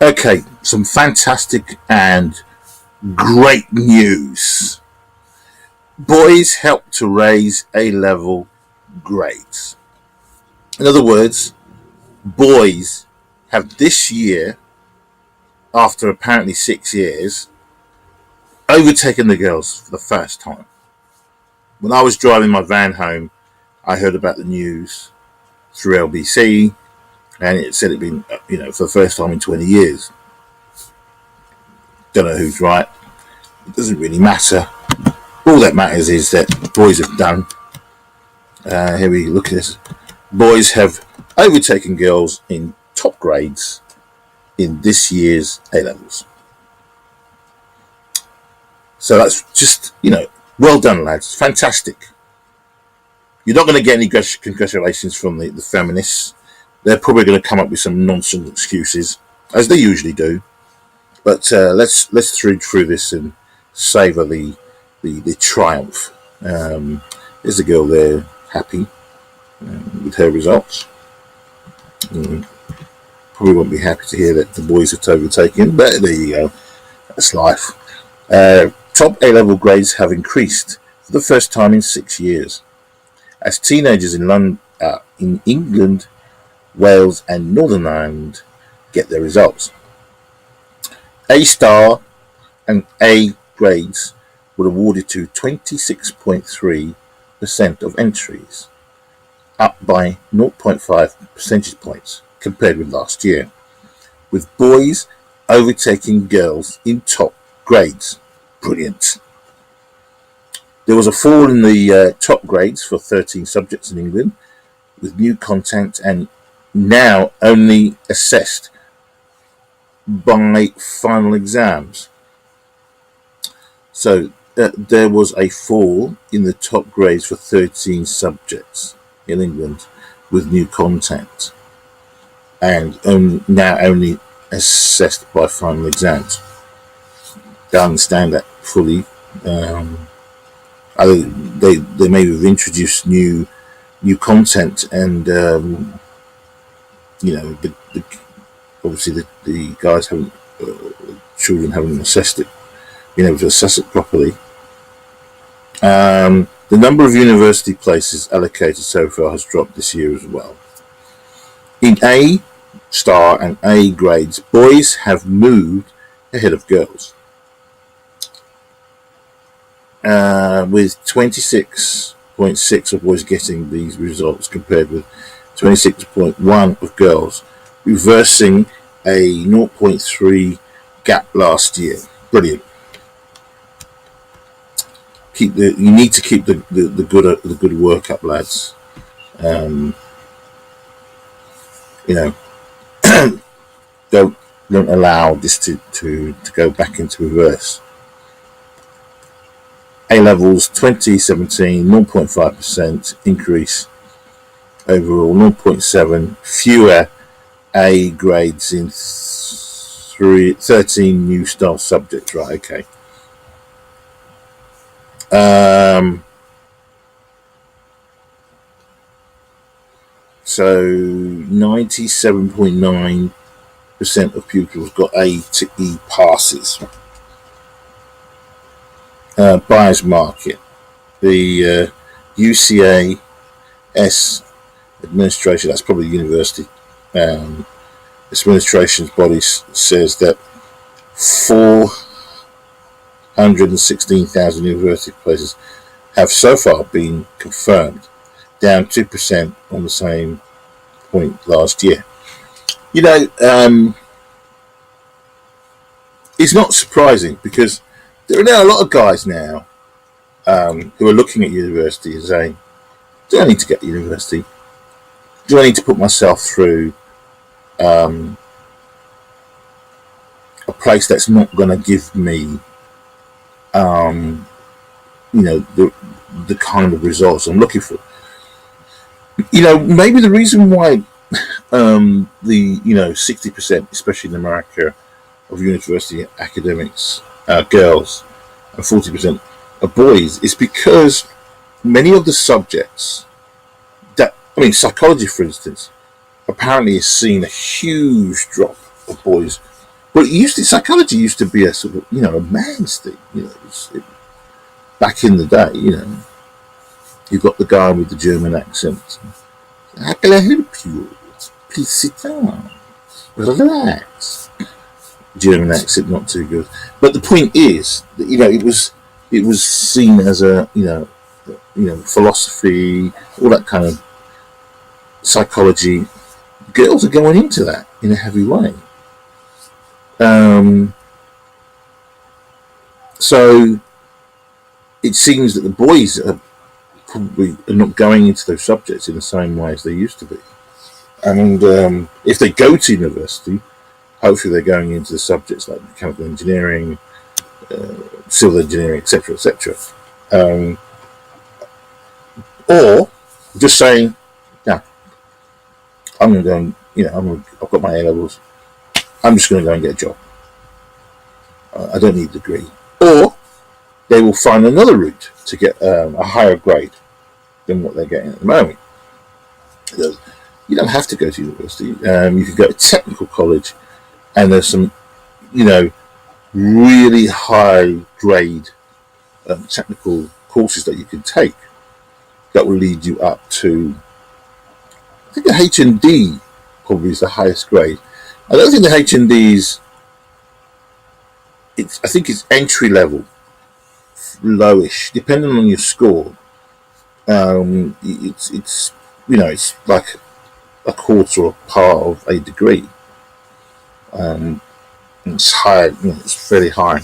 Okay, some fantastic and great news. Boys help to raise A-level grades. In other words, boys have this year, after apparently 6 years, overtaken the girls for the first time. When I was driving my van home, I heard about the news through LBC, and it said it'd been, for the first time in 20 years. Don't know who's right. It doesn't really matter. All that matters is that boys have done. Here we look at this. Boys have overtaken girls in top grades in this year's A-levels. So that's just, well done, lads. Fantastic. You're not going to get any congratulations from the feminists. They're probably going to come up with some nonsense excuses, as they usually do. But let's through this and savour the triumph. There's a girl there, happy with her results. Probably won't be happy to hear that the boys are overtaken, but there you go. That's life. Top A-level grades have increased for the first time in 6 years, as teenagers in England, Wales and Northern Ireland get their results. A star and A grades were awarded to 26.3% of entries, up by 0.5 percentage points compared with last year, with boys overtaking girls in top grades. Brilliant. There was a fall in the top grades for 13 subjects in England, with new content and now only assessed by final exams. So there was a fall in the top grades for 13 subjects in England with new content and now only assessed by final exams. I understand that fully. They may have introduced new content, and obviously the guys haven't, children haven't assessed it, been able to assess it properly. The number of university places allocated so far has dropped this year as well. In A star and A grades, boys have moved ahead of girls, with 26.6 of boys getting these results compared with 26.1 of girls, reversing a 0.3 gap last year. Brilliant. You need to keep the good work up, lads. Don't allow this to go back into reverse. A levels 2017, 0.5% increase overall, 0.7 fewer A grades in 13 new style subjects. Right, okay. So 97.9% of pupils got A to E passes. Buyers market. The UCAS administration, that's probably the university, administration's body says that 416,000 university places have so far been confirmed, down 2% on the same point last year. It's not surprising, because there are now a lot of guys now who are looking at university and saying, do I need to get to university? Do I need to put myself through a place that's not going to give me the kind of results I'm looking for? Maybe the reason why the 60%, especially in America, of university academics girls and 40% are boys is because many of the subjects psychology, for instance, apparently has seen a huge drop of boys But psychology used to be a sort of, a man's thing. Back in the day, you've got the guy with the German accent. How can I help you? Please sit down. Relax. German accent not too good. But the point is that it was seen as a philosophy, all that kind of psychology. Girls are going into that in a heavy way. Um, so it seems that the boys are probably not going into those subjects in the same way as they used to be. And if they go to university, hopefully they're going into the subjects like mechanical engineering, civil engineering, etc., etc. Um, or just saying, yeah, I'm going to go and, I've got my A levels. I'm just going to go and get a job. I don't need a degree. Or they will find another route to get a higher grade than what they're getting at the moment. You don't have to go to university. You can go to technical college, and there's some, really high grade technical courses that you can take that will lead you up to, I think the HND probably is the highest grade. I don't think the HND is, I think it's entry level, lowish, depending on your score. It's like a quarter or part of a degree. It's high, it's very high.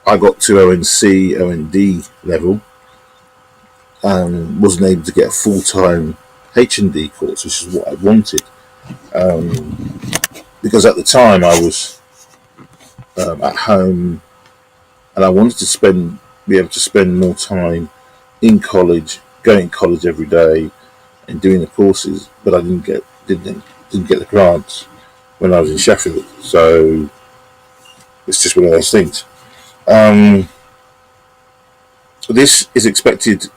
I got to ONC, OND level, wasn't able to get a full-time H&D course, which is what I wanted. Because at the time I was at home, and I wanted to be able to spend more time in college, going to college every day, and doing the courses. But I didn't get the grants when I was in Sheffield, so it's just one of those things. This is expected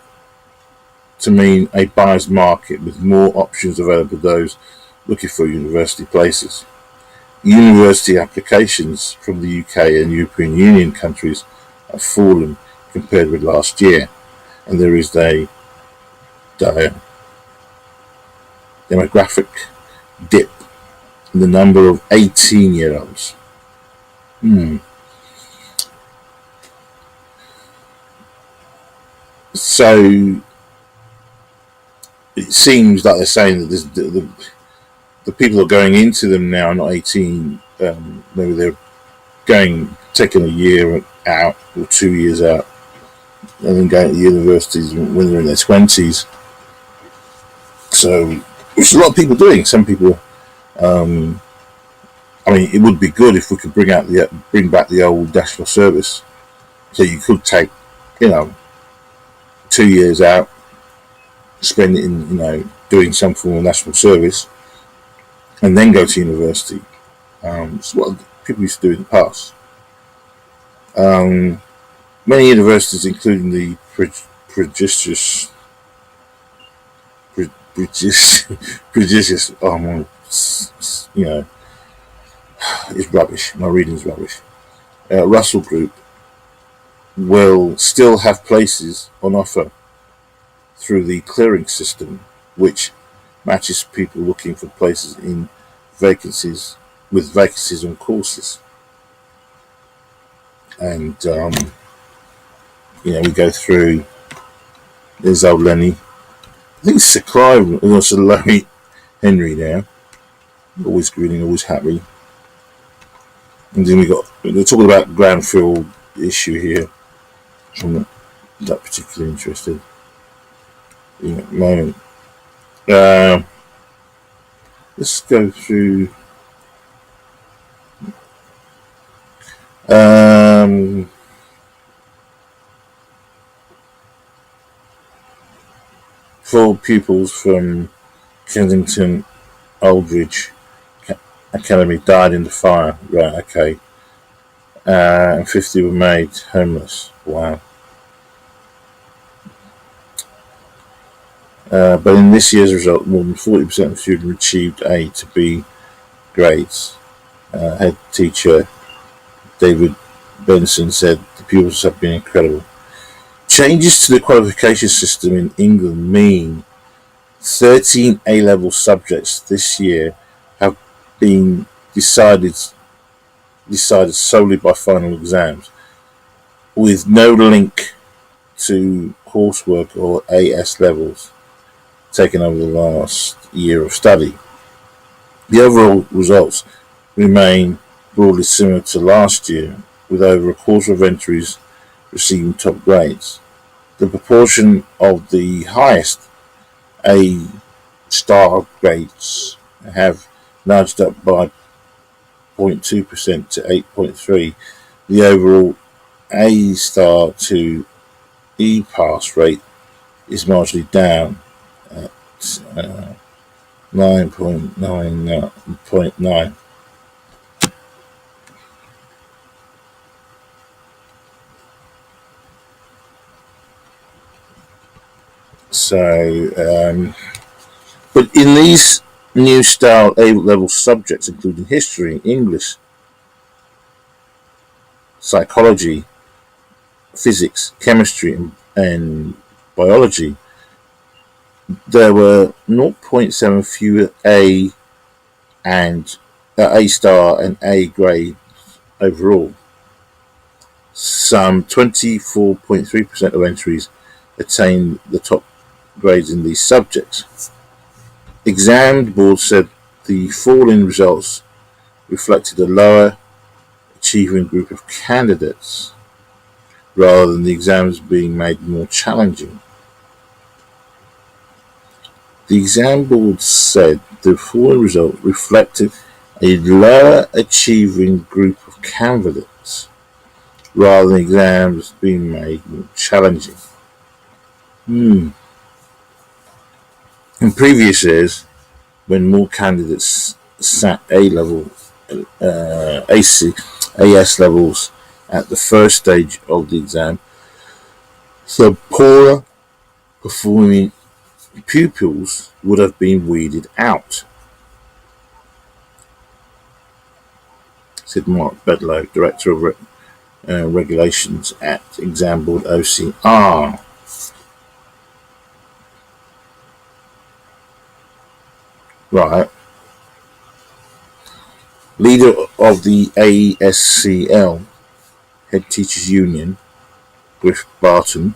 to mean a buyer's market with more options available to those looking for university places. University applications from the UK and European Union countries have fallen compared with last year, and there is a demographic dip in the number of 18-year-olds. So it seems like they're saying that the people who are going into them now are not 18. Maybe they're taking a year out or 2 years out, and then going to universities when they're in their 20s. So, which a lot of people doing. Some people, it would be good if we could bring back the old national service, so you could take, 2 years out, spend it in, doing some form of national service, and then go to university. It's what people used to do in the past. Many universities, including the prestigious, it's rubbish. My reading's rubbish. Russell Group will still have places on offer through the clearing system, which matches people looking for places in vacancies on courses. And we go through. There's old Lenny. I think it's Sir Clive and also Larry Henry now. Always grinning, always happy. And then we're talking about Granfield issue here. I'm not that particularly interested in at the moment. Let's go through. Four pupils from Kensington Aldridge Academy died in the fire. Right, okay. And 50 were made homeless. Wow. But in this year's result, more than 40% of students achieved A to B grades. Head teacher David Benson said the pupils have been incredible. Changes to the qualification system in England mean 13 A-level subjects this year have been decided solely by final exams, with no link to coursework or AS levels taken over the last year of study. The overall results remain broadly similar to last year, with over a quarter of entries receiving top grades. The proportion of the highest A star grades have nudged up by 0.2% to 8.3. The overall A star to E pass rate is marginally down at 9.9. But in these new style A-level subjects, including history, English, psychology, physics, chemistry, and biology, there were 0.7 fewer A star and A grade overall. Some 24.3% of entries attained the top grades in these subjects. Exam board said the fall in results reflected a lower achieving group of candidates rather than the exams being made more challenging. The exam board said the fall in results reflected a lower achieving group of candidates rather than exams being made more challenging. In previous years, when more candidates sat A-level, AS levels at the first stage of the exam, some poorer performing pupils would have been weeded out, said Mark Bedlow, Director of Regulations at Exam Board OCR. Right. Leader of the ASCL, Head Teachers Union, Jeff Barton,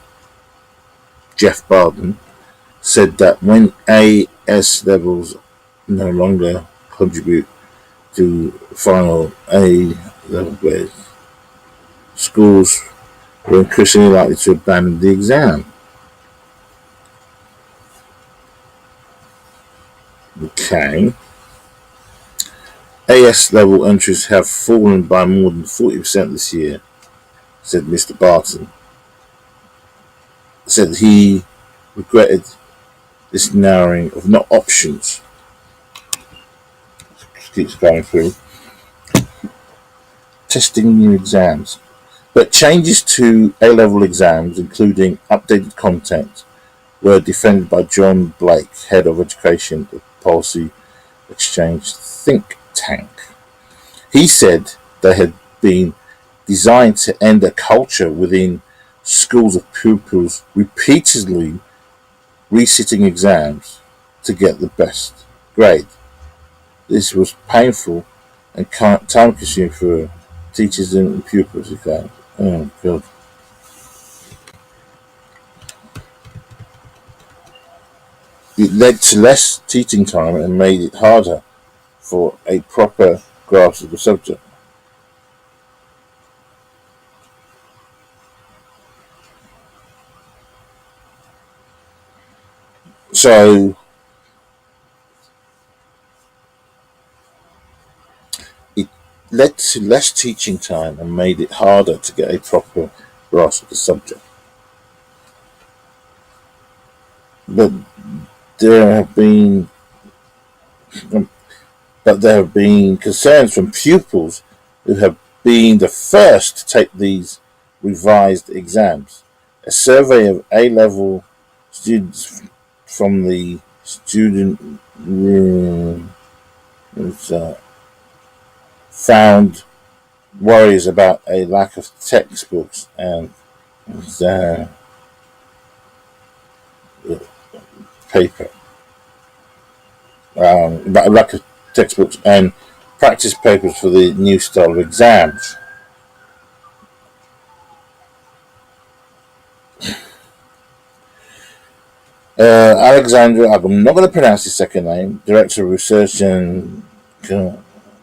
said that when AS levels no longer contribute to final A level grades, schools were increasingly likely to abandon the exam. Okay. AS level entries have fallen by more than 40% this year, said Mr. Barton. Said he regretted this narrowing of not options. Keeps going through. Testing new exams. But changes to A-level exams, including updated content, were defended by John Blake, Head of Education at Policy Exchange think tank. He said they had been designed to end a culture within schools of pupils repeatedly resitting exams to get the best grade. This was painful and time consuming for teachers and pupils. Oh, God. It led to less teaching time and made it harder for a proper grasp of the subject. So it led to less teaching time and made it harder to get a proper grasp of the subject. But there have been concerns from pupils who have been the first to take these revised exams. A survey of A-level students from the student room found worries about a lack of textbooks and uh, paper, about a lack of textbooks and practice papers for the new style of exams. Alexandra, I'm not going to pronounce his second name, Director of Research and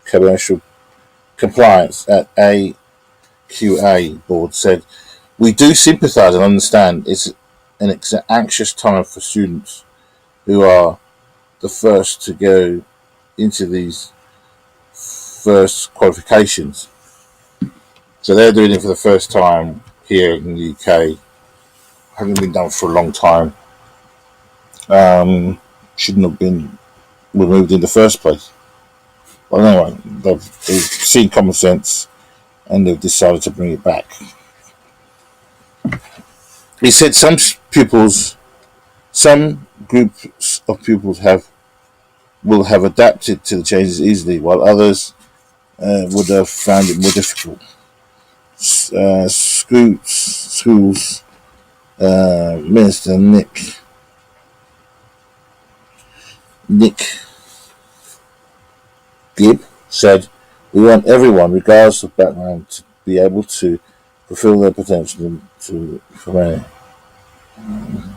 Commercial Compliance at AQA Board, said, "We do sympathise and understand it's an anxious time for students who are the first to go into these first qualifications. So they're doing it for the first time here in the UK. Hasn't been done for a long time. Shouldn't have been removed in the first place. Well, anyway, they've seen common sense and they've decided to bring it back." He said some groups of pupils will have adapted to the changes easily, while others would have found it more difficult. Schools Minister Nick Gibb said, "We want everyone, regardless of background, to be able to fulfill their potential to from a um."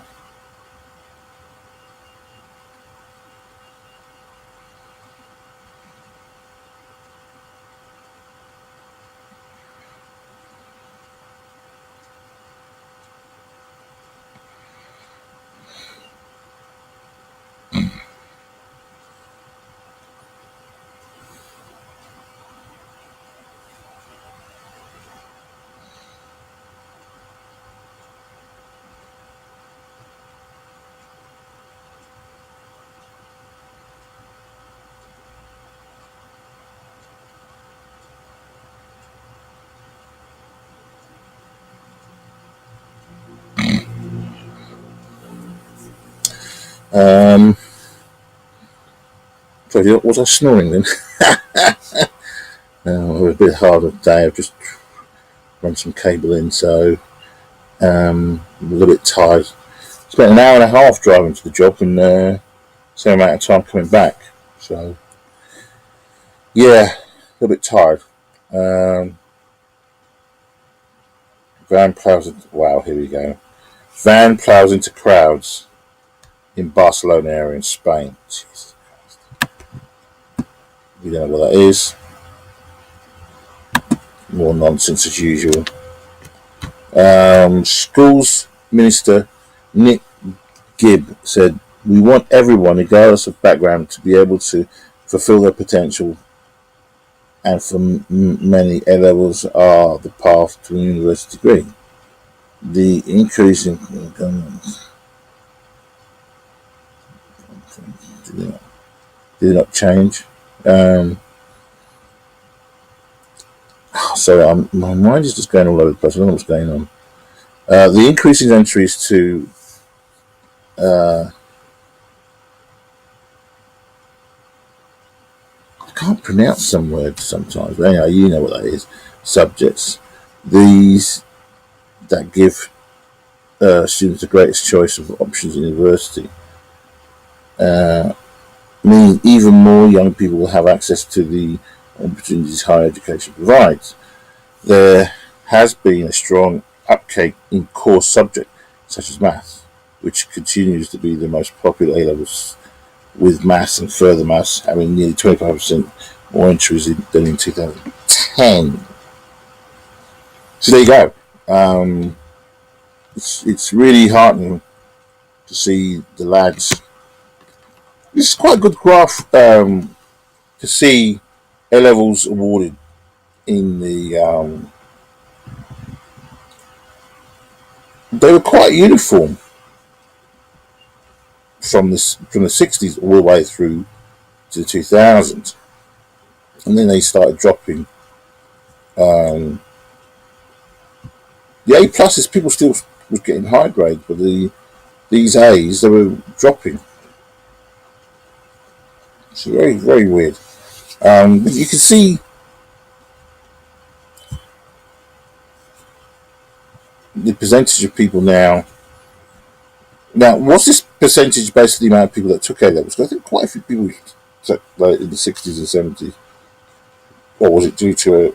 Sorry, was I snoring then? It was a bit harder today. I've just run some cable in, so I'm a little bit tired. Spent an hour and a half driving to the job and same amount of time coming back. So yeah, a little bit tired. Um, Van plows into, wow, here we go. Van plows into crowds in Barcelona area in Spain. Jesus. You don't know what that is. More nonsense as usual. Schools Minister Nick Gibb said, "We want everyone, regardless of background, to be able to fulfill their potential, and for many, A levels are the path to a university degree. The increase in did not change." So my mind is just going all over the place. I don't know what's going on. The increase in entries to I can't pronounce some words sometimes, but anyway, you know what that is. Subjects. These that give students the greatest choice of options in university mean even more young people will have access to the opportunities higher education provides. There has been a strong uptake in core subjects such as maths, which continues to be the most popular A levels, with maths and further maths having nearly 25% more entries than in 2010. So there you go. It's really heartening to see the lads. It's quite a good graph to see A levels awarded in the. They were quite uniform from the 60s all the way through to the 2000s, and then they started dropping. The A pluses, people still was getting high grades, but these A's, they were dropping. It's very, very weird. You can see the percentage of people now. Now, what's this percentage based on the amount of people that took A levels? I think quite a few people took, like in the 60s and 70s. Or was it due to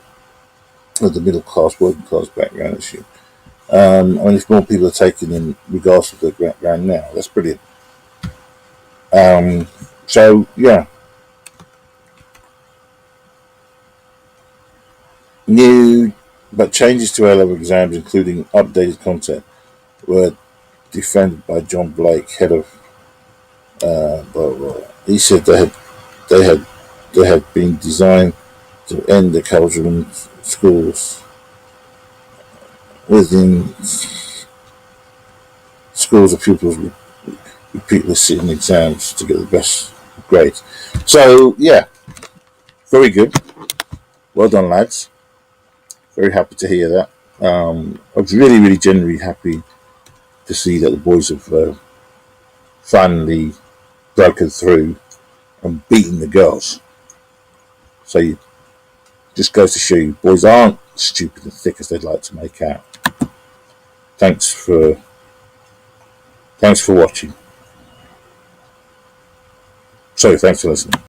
the middle class, working class background issue? I mean, if more people are taking them, regardless of their background now, that's brilliant. So, yeah, new but changes to A level exams, including updated content, were defended by John Blake, head of blah, blah. He said they had they had been designed to end the culture in schools within schools of pupils repeatedly sitting exams to get the best grades. So yeah, very good. Well done, lads. Very happy to hear that. I was really genuinely happy to see that the boys have finally broken through and beaten the girls. So you just goes to show you, boys aren't stupid and thick as they'd like to make out. Thanks for watching. Sorry, thanks for listening.